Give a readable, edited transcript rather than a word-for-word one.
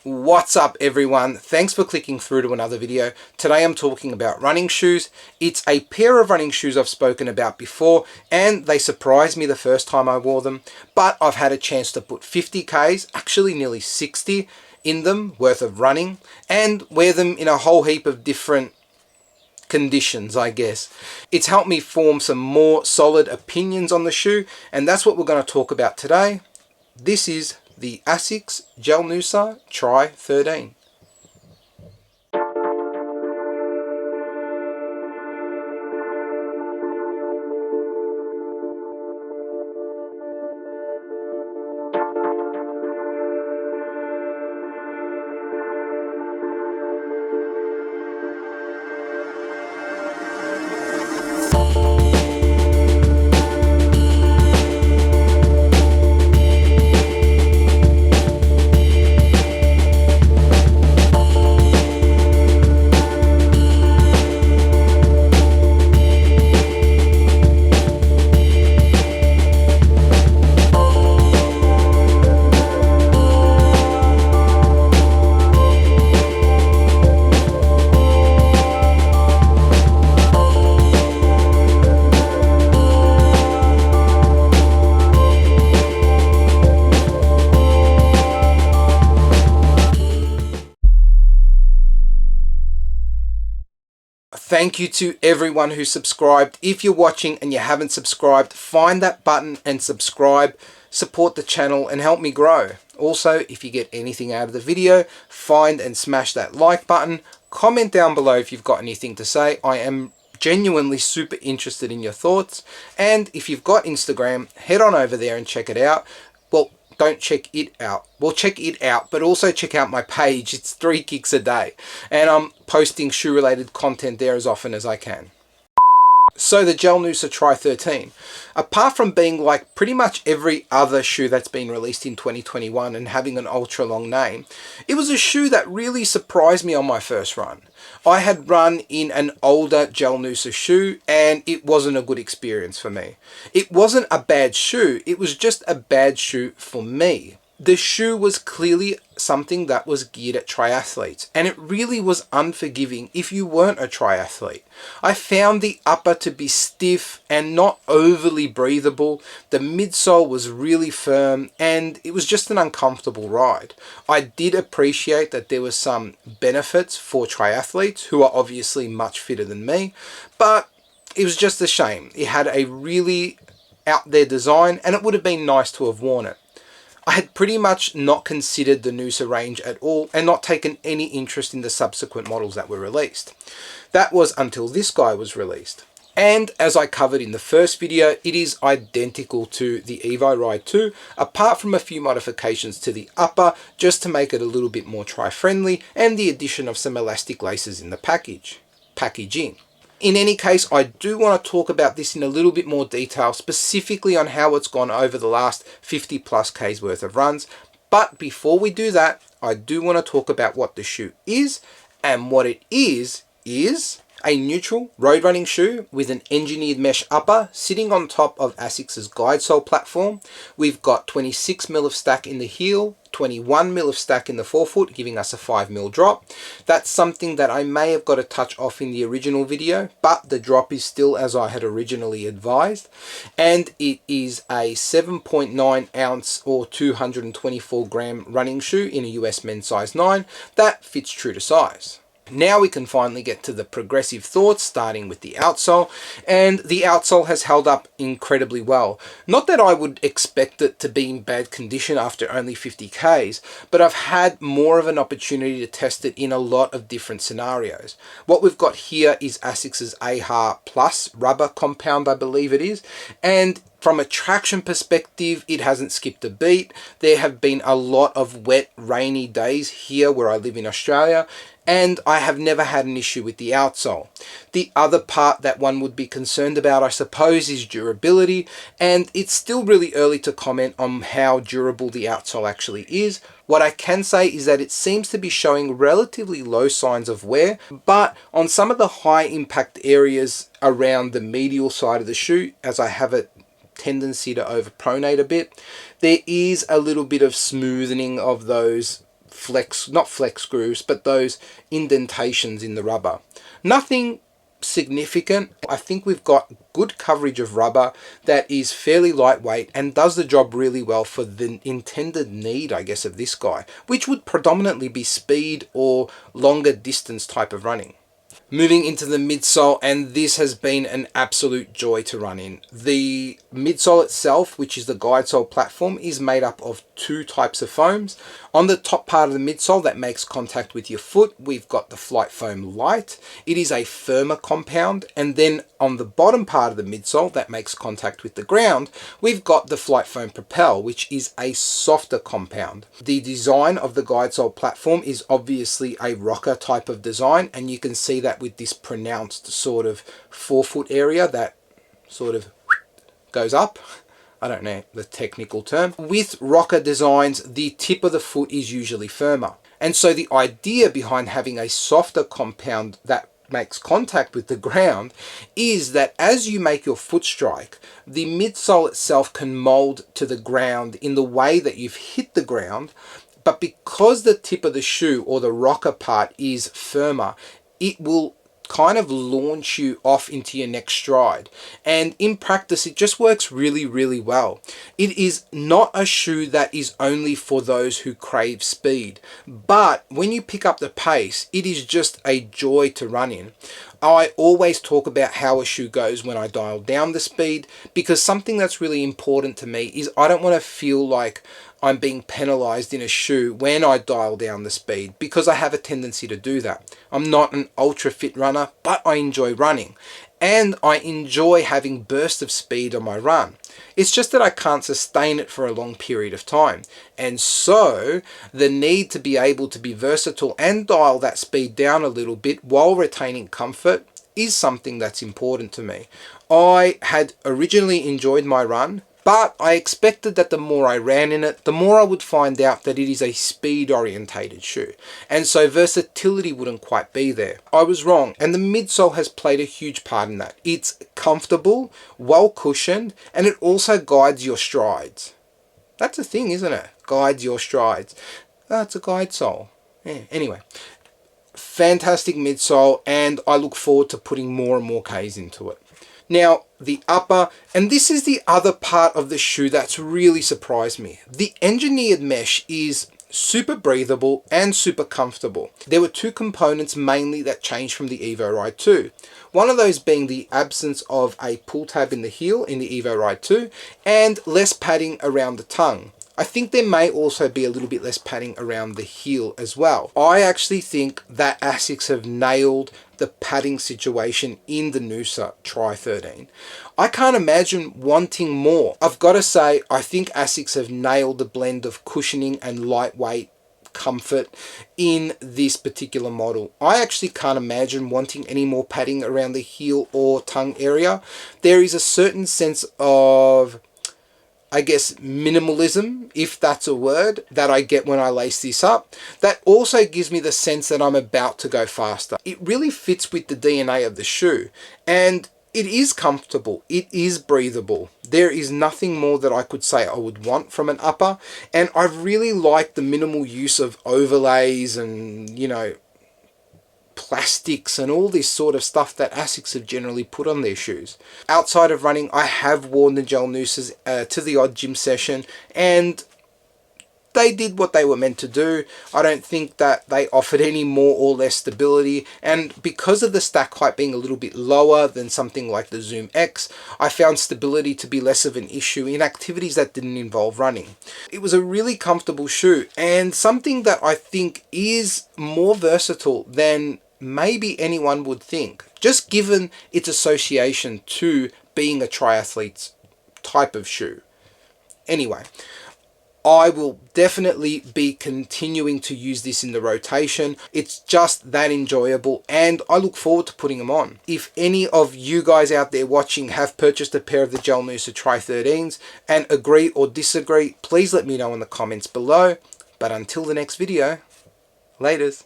What's up everyone? Thanks for clicking through to another video. Today I'm talking about running shoes. It's a pair of running shoes I've spoken about before and they surprised me the first time I wore them, but I've had a chance to put 50 Ks, actually nearly 60 in them worth of running, and wear them in a whole heap of different conditions, I guess. It's helped me form some more solid opinions on the shoe, and that's what we're going to talk about today. This is the Asics Gel Noosa Tri 13. Thank you to everyone who subscribed. If you're watching and you haven't subscribed, find that button and subscribe. Support the channel and help me grow. Also, if you get anything out of the video, find and smash that like button. Comment down below if you've got anything to say. I am genuinely super interested in your thoughts. And if you've got Instagram, head on over there and check it out. Well, don't check it out. Well, check it out, but also check out my page. It's 3 kicks a day. And I'm posting shoe-related content there as often as I can. So the Gel Noosa Tri 13, apart from being like pretty much every other shoe that's been released in 2021 and having an ultra long name, it was a shoe that really surprised me on my first run. I had run in an older Gel Noosa shoe and it wasn't a good experience for me. It wasn't a bad shoe, it was just a bad shoe for me. The shoe was clearly something that was geared at triathletes, and it really was unforgiving if you weren't a triathlete. I found the upper to be stiff and not overly breathable. The midsole was really firm and it was just an uncomfortable ride. I did appreciate that there was some benefits for triathletes who are obviously much fitter than me, but it was just a shame. It had a really out there design and it would have been nice to have worn it. I had pretty much not considered the Noosa range at all and not taken any interest in the subsequent models that were released. That was until this guy was released. And as I covered in the first video, it is identical to the Evo Ride 2, apart from a few modifications to the upper just to make it a little bit more tri-friendly and the addition of some elastic laces in the packaging. In any case, I do want to talk about this in a little bit more detail, specifically on how it's gone over the last 50 plus Ks worth of runs. But before we do that, I do want to talk about what the shoe is, and what it is a neutral road running shoe with an engineered mesh upper sitting on top of Asics' guide sole platform. We've got 26mm of stack in the heel, 21mm of stack in the forefoot, giving us a 5mm drop. That's something that I may have got a touch off in the original video, but the drop is still as I had originally advised. And it is a 7.9 ounce or 224 gram running shoe in a US men's size 9 that fits true to size. Now we can finally get to the progressive thoughts, starting with the outsole, and the outsole has held up incredibly well. Not that I would expect it to be in bad condition after only 50 Ks, but I've had more of an opportunity to test it in a lot of different scenarios. What we've got here is Asics' AHA Plus rubber compound, I believe it is, and from a traction perspective, it hasn't skipped a beat. There have been a lot of wet, rainy days here where I live in Australia, and I have never had an issue with the outsole. The other part that one would be concerned about, I suppose, is durability, and it's still really early to comment on how durable the outsole actually is. What I can say is that it seems to be showing relatively low signs of wear, but on some of the high impact areas around the medial side of the shoe, as I have a tendency to overpronate a bit, there is a little bit of smoothing of those not flex grooves, but those indentations in the rubber. Nothing significant. I think we've got good coverage of rubber that is fairly lightweight and does the job really well for the intended need, I guess, of this guy, which would predominantly be speed or longer distance type of running. Moving into the midsole, and this has been an absolute joy to run in. The midsole itself, which is the guide sole platform, is made up of two types of foams. On the top part of the midsole that makes contact with your foot, we've got the Flight Foam Light. It is a firmer compound, and then on the bottom part of the midsole that makes contact with the ground, we've got the Flight Foam Propel, which is a softer compound. The design of the guide sole platform is obviously a rocker type of design, and you can see that with this pronounced sort of forefoot area that sort of goes up. I don't know the technical term. With rocker designs, the tip of the foot is usually firmer. And so the idea behind having a softer compound that makes contact with the ground is that as you make your foot strike, the midsole itself can mold to the ground in the way that you've hit the ground, but because the tip of the shoe or the rocker part is firmer, it will kind of launch you off into your next stride. And in practice, it just works really, really well. It is not a shoe that is only for those who crave speed, but when you pick up the pace, it is just a joy to run in. I always talk about how a shoe goes when I dial down the speed, because something that's really important to me is I don't want to feel like I'm being penalized in a shoe when I dial down the speed, because I have a tendency to do that. I'm not an ultra fit runner, but I enjoy running, and I enjoy having bursts of speed on my run. It's just that I can't sustain it for a long period of time. And so the need to be able to be versatile and dial that speed down a little bit while retaining comfort is something that's important to me. I had originally enjoyed my run, but I expected that the more I ran in it, the more I would find out that it is a speed orientated shoe. And so versatility wouldn't quite be there. I was wrong. And the midsole has played a huge part in that. It's comfortable, well cushioned, and it also guides your strides. That's a thing, isn't it? Guides your strides. That's a guide sole. Yeah. Anyway, fantastic midsole, and I look forward to putting more and more Ks into it. Now, the upper, and this is the other part of the shoe that's really surprised me. The engineered mesh is super breathable and super comfortable. There were two components mainly that changed from the Evo Ride 2. One of those being the absence of a pull tab in the heel in the Evo Ride 2 and less padding around the tongue. I think there may also be a little bit less padding around the heel as well. I actually think that Asics have nailed the padding situation in the Noosa Tri-13. I can't imagine wanting more. I've got to say, I think Asics have nailed the blend of cushioning and lightweight comfort in this particular model. I actually can't imagine wanting any more padding around the heel or tongue area. There is a certain sense of, I guess, minimalism, if that's a word, that I get when I lace this up. That also gives me the sense that I'm about to go faster. It really fits with the DNA of the shoe, and it is comfortable. It is breathable. There is nothing more that I could say I would want from an upper, and I really like the minimal use of overlays and, you know, plastics and all this sort of stuff that Asics have generally put on their shoes. Outside of running, I have worn the gel Noosas to the odd gym session, and they did what they were meant to do. I don't think that they offered any more or less stability, and because of the stack height being a little bit lower than something like the Zoom X, I found stability to be less of an issue in activities that didn't involve running. It was a really comfortable shoe, and something that I think is more versatile than maybe anyone would think, just given its association to being a triathlete's type of shoe. Anyway, I will definitely be continuing to use this in the rotation. It's just that enjoyable, and I look forward to putting them on. If any of you guys out there watching have purchased a pair of the Gel Noosa Tri-13s and agree or disagree, please let me know in the comments below. But until the next video, laters.